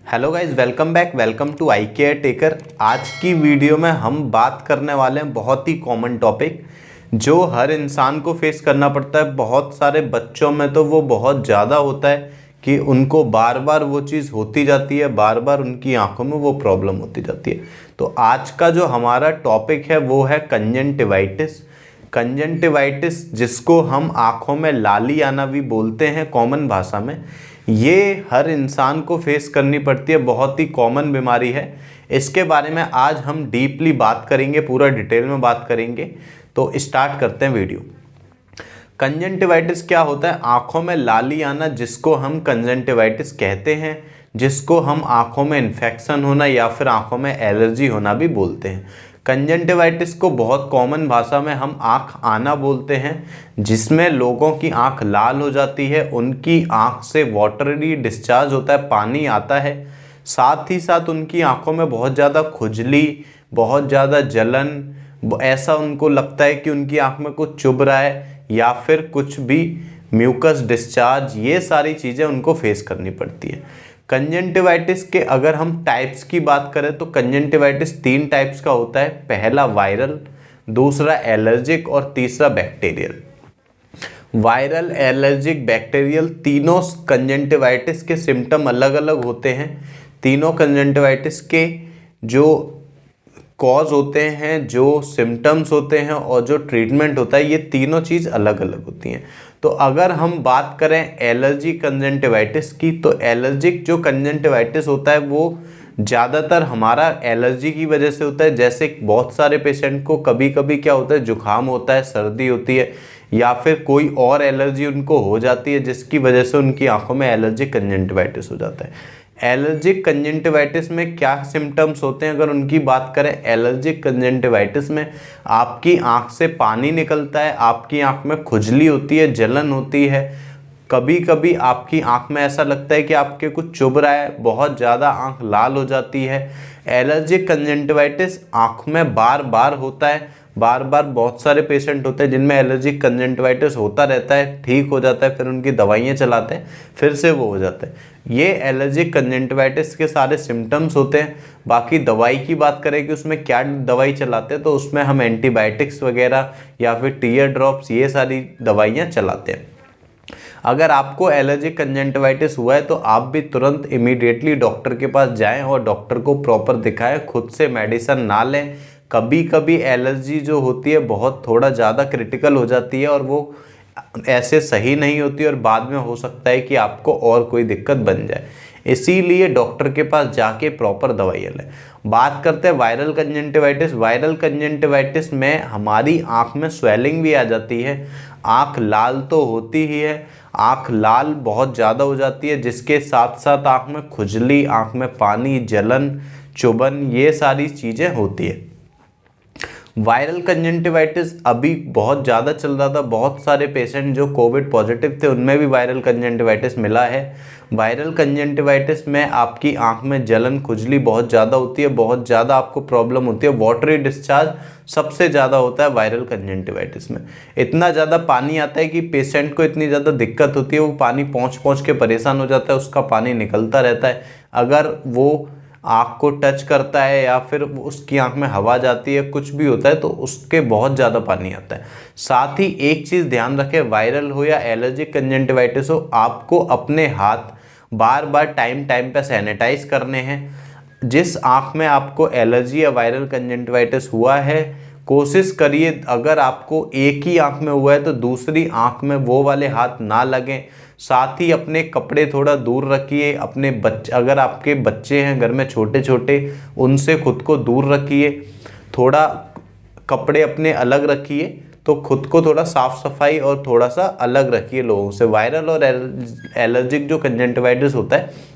Hello guys, welcome back. Welcome to eye care taker. आज की video में हम बात करने वाले हैं बहुत ही कॉमन टॉपिक जो हर इंसान को फेस करना पड़ता है। बहुत सारे बच्चों में तो वो बहुत ज़्यादा होता है कि उनको बार बार वो चीज़ होती जाती है, बार बार उनकी आंखों में वो प्रॉब्लम होती जाती है। तो आज का जो हमारा टॉपिक है वो है कंजंक्टिवाइटिस। कंजंक्टिवाइटिस जिसको हम आँखों में लाली आना भी बोलते हैं कॉमन भाषा में, ये हर इंसान को फेस करनी पड़ती है, बहुत ही कॉमन बीमारी है। इसके बारे में आज हम डीपली बात करेंगे, पूरा डिटेल में बात करेंगे। तो स्टार्ट करते हैं वीडियो। कंजंक्टिवाइटिस क्या होता है? आंखों में लाली आना जिसको हम कंजंक्टिवाइटिस कहते हैं, जिसको हम आंखों में इन्फेक्शन होना या फिर आंखों में एलर्जी होना भी बोलते हैं। कंजंक्टिवाइटिस को बहुत कॉमन भाषा में हम आँख आना बोलते हैं, जिसमें लोगों की आँख लाल हो जाती है, उनकी आँख से वाटरी डिस्चार्ज होता है, पानी आता है। साथ ही साथ उनकी आँखों में बहुत ज़्यादा खुजली, बहुत ज़्यादा जलन, ऐसा उनको लगता है कि उनकी आँख में कुछ चुभ रहा है या फिर कुछ भी म्यूकस डिस्चार्ज, ये सारी चीज़ें उनको फेस करनी पड़ती है। कंजंक्टिवाइटिस के अगर हम टाइप्स की बात करें तो कंजंक्टिवाइटिस 3 टाइप्स का होता है। पहला वायरल, दूसरा एलर्जिक और तीसरा बैक्टीरियल। वायरल, एलर्जिक, बैक्टीरियल, तीनों कंजंक्टिवाइटिस के सिम्टम अलग अलग होते हैं। तीनों कंजंक्टिवाइटिस के जो कॉज होते हैं, जो सिम्टम्स होते हैं और जो ट्रीटमेंट होता है, ये तीनों चीज़ अलग अलग होती हैं। तो अगर हम बात करें एलर्जी कंजंक्टिवाइटिस की, तो एलर्जिक जो कंजंक्टिवाइटिस होता है वो ज़्यादातर हमारा एलर्जी की वजह से होता है। जैसे बहुत सारे पेशेंट को कभी कभी क्या होता है, जुकाम होता है, सर्दी होती है या फिर कोई और एलर्जी उनको हो जाती है, जिसकी वजह से उनकी आंखों में एलर्जिक कंजंक्टिवाइटिस हो जाता है। एलर्जिक कंजंक्टिवाइटिस में क्या सिम्टम्स होते हैं अगर उनकी बात करें? एलर्जिक कंजंक्टिवाइटिस में आपकी आंख से पानी निकलता है, आपकी आंख में खुजली होती है, जलन होती है, कभी कभी आपकी आंख में ऐसा लगता है कि आपके कुछ चुभ रहा है, बहुत ज़्यादा आंख लाल हो जाती है। एलर्जिक कंजंक्टिवाइटिस आंख में बार बार होता है, बार बार बहुत सारे पेशेंट होते हैं जिनमें एलर्जिक कंजंक्टिवाइटिस होता रहता है, ठीक हो जाता है, फिर उनकी दवाइयाँ चलाते हैं, फिर से वो हो जाता है। ये एलर्जिक कंजंक्टिवाइटिस के सारे सिम्टम्स होते हैं। बाकी दवाई की बात करें कि उसमें क्या दवाई चलाते हैं, तो उसमें हम एंटीबायोटिक्स वगैरह या फिर टीयर ड्रॉप्स, ये सारी दवाइयाँ चलाते हैं। अगर आपको एलर्जिक कंजंक्टिवाइटिस हुआ है तो आप भी तुरंत इमीडिएटली डॉक्टर के पास जाएं और डॉक्टर को प्रॉपर दिखाएं, खुद से मेडिसिन ना लें। कभी कभी एलर्जी जो होती है बहुत थोड़ा ज़्यादा क्रिटिकल हो जाती है और वो ऐसे सही नहीं होती और बाद में हो सकता है कि आपको और कोई दिक्कत बन जाए। इसीलिए डॉक्टर के पास जाके प्रॉपर दवाइयाँ लें। बात करते हैं वायरल कंजंक्टिवाइटिस। वायरल कंजंक्टिवाइटिस में हमारी आँख में स्वेलिंग भी आ जाती है, आँख लाल तो होती ही है, आँख लाल बहुत ज़्यादा हो जाती है, जिसके साथ साथ आँख में खुजली, आँख में पानी, जलन, चुभन, ये सारी चीज़ें होती है। वायरल कंजंक्टिवाइटिस अभी बहुत ज़्यादा चल रहा था, बहुत सारे पेशेंट जो कोविड पॉजिटिव थे उनमें भी वायरल कंजंक्टिवाइटिस मिला है। वायरल कंजंक्टिवाइटिस में आपकी आंख में जलन, खुजली बहुत ज़्यादा होती है, बहुत ज़्यादा आपको प्रॉब्लम होती है, वाटरी डिस्चार्ज सबसे ज़्यादा होता है वायरल कंजंक्टिवाइटिस में। इतना ज़्यादा पानी आता है कि पेशेंट को इतनी ज़्यादा दिक्कत होती है, वो पानी पहुँच के परेशान हो जाता है, उसका पानी निकलता रहता है। अगर वो आँख को टच करता है या फिर उसकी आँख में हवा जाती है, कुछ भी होता है, तो उसके बहुत ज़्यादा पानी आता है। साथ ही एक चीज़ ध्यान रखें, वायरल हो या एलर्जिक कंजंक्टिवाइटिस हो, आपको अपने हाथ बार बार टाइम पे सैनिटाइज करने हैं। जिस आँख में आपको एलर्जी या वायरल कंजंक्टिवाइटिस हुआ है, कोशिश करिए अगर आपको एक ही आँख में हुआ है तो दूसरी आँख में वो वाले हाथ ना लगें। साथ ही अपने कपड़े थोड़ा दूर रखिए, अपने बच्चे, अगर आपके बच्चे हैं घर में छोटे छोटे, उनसे खुद को दूर रखिए। थोड़ा कपड़े अपने अलग रखिए, तो खुद को थोड़ा साफ सफाई और थोड़ा सा अलग रखिए लोगों से। वायरल और एलर्जिक जो कंजंक्टिवाइटिस होता है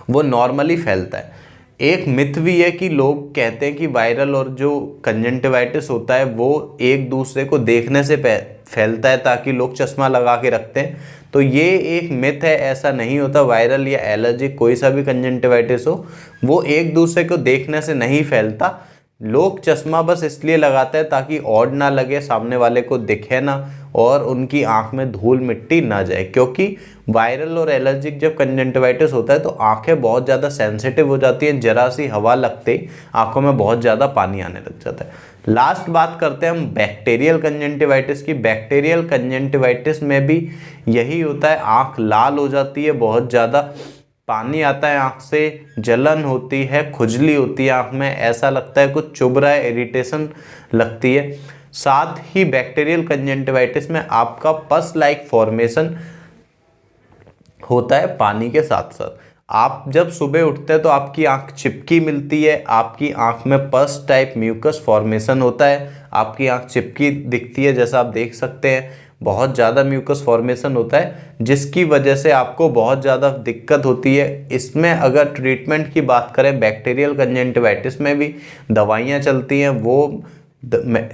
वो नॉर्मली फैलता है। एक मिथ भी है कि लोग कहते हैं कि वायरल और जो कंजंक्टिवाइटिस होता है वो एक दूसरे को देखने से फैलता है, ताकि लोग चश्मा लगा के रखते हैं। तो ये एक मिथ है, ऐसा नहीं होता। वायरल या एलर्जिक कोई सा भी कंजंक्टिवाइटिस हो, वो एक दूसरे को देखने से नहीं फैलता। लोग चश्मा बस इसलिए लगाते हैं ताकि ऑड ना लगे, सामने वाले को दिखे ना, और उनकी आँख में धूल मिट्टी ना जाए, क्योंकि वायरल और एलर्जिक जब कंजंक्टिवाइटिस होता है तो आंखें बहुत ज़्यादा सेंसिटिव हो जाती हैं, जरा सी हवा लगते ही आंखों में बहुत ज़्यादा पानी आने लग जाता है। लास्ट बात करते हैं हम बैक्टीरियल कंजंक्टिवाइटिस की। बैक्टीरियल कंजंक्टिवाइटिस में भी यही होता है, आंख लाल हो जाती है, बहुत ज़्यादा पानी आता है आंख से, जलन होती है, खुजली होती है आंख में, ऐसा लगता है कुछ चुभ रहा है, इरिटेशन लगती है। साथ ही बैक्टीरियल कंजंक्टिवाइटिस में आपका पस लाइक फॉर्मेशन होता है पानी के साथ साथ। आप जब सुबह उठते हैं तो आपकी आंख चिपकी मिलती है, आपकी आंख में पस टाइप म्यूकस फॉर्मेशन होता है, आपकी आंख चिपकी दिखती है, जैसा आप देख सकते हैं बहुत ज़्यादा म्यूकस फॉर्मेशन होता है, जिसकी वजह से आपको बहुत ज़्यादा दिक्कत होती है। इसमें अगर ट्रीटमेंट की बात करें, बैक्टीरियल कंजंक्टिवाइटिस में भी दवाइयाँ चलती हैं, वो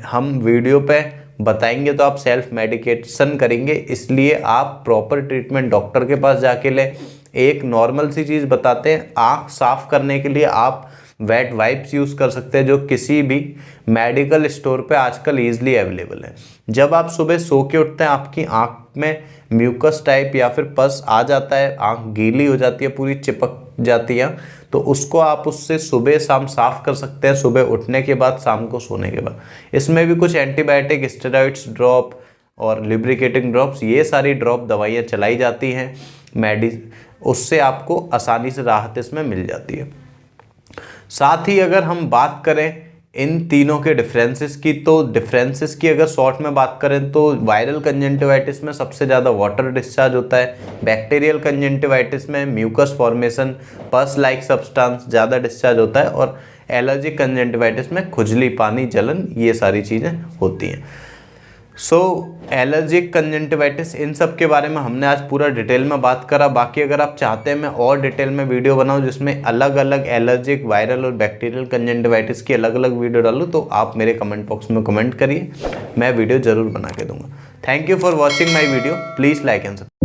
हम वीडियो पे बताएंगे तो आप सेल्फ मेडिकेशन करेंगे, इसलिए आप प्रॉपर ट्रीटमेंट डॉक्टर के पास जाके लें। एक नॉर्मल सी चीज़ बताते हैं, आँख साफ़ करने के लिए आप वेट वाइप्स यूज़ कर सकते हैं, जो किसी भी मेडिकल स्टोर पे आजकल ईजिली अवेलेबल है। जब आप सुबह सो के उठते हैं, आपकी आँख में म्यूकस टाइप या फिर पस आ जाता है, आँख गीली हो जाती है, पूरी चिपक जाती है, तो उसको आप उससे सुबह शाम साफ़ कर सकते हैं, सुबह उठने के बाद, शाम को सोने के बाद। इसमें भी कुछ एंटीबायोटिक, स्टेरॉइड्स ड्रॉप और लिब्रिकेटिंग ड्रॉप्स, ये सारी ड्रॉप दवाइयाँ चलाई जाती हैं उससे आपको आसानी से राहत इसमें मिल जाती है। साथ ही अगर हम बात करें इन तीनों के डिफरेंसेस की, तो डिफरेंसेस की अगर शॉर्ट में बात करें तो वायरल कंजंक्टिवाइटिस में सबसे ज़्यादा वाटर डिस्चार्ज होता है, बैक्टीरियल कंजंक्टिवाइटिस में mucus formation, pus like substance ज़्यादा डिस्चार्ज होता है, और एलर्जिक कंजंक्टिवाइटिस में खुजली, पानी, जलन, ये सारी चीज़ें होती हैं। एलर्जिक कंजंक्टिवाइटिस, इन सब के बारे में हमने आज पूरा डिटेल में बात करा। बाकी अगर आप चाहते हैं मैं और डिटेल में वीडियो बनाऊं जिसमें अलग अलग एलर्जिक, वायरल और बैक्टीरियल कंजंक्टिवाइटिस की अलग अलग वीडियो डालूं, तो आप मेरे कमेंट बॉक्स में कमेंट करिए, मैं वीडियो ज़रूर बना के दूंगा। Thank you for watching my video, please like and subscribe.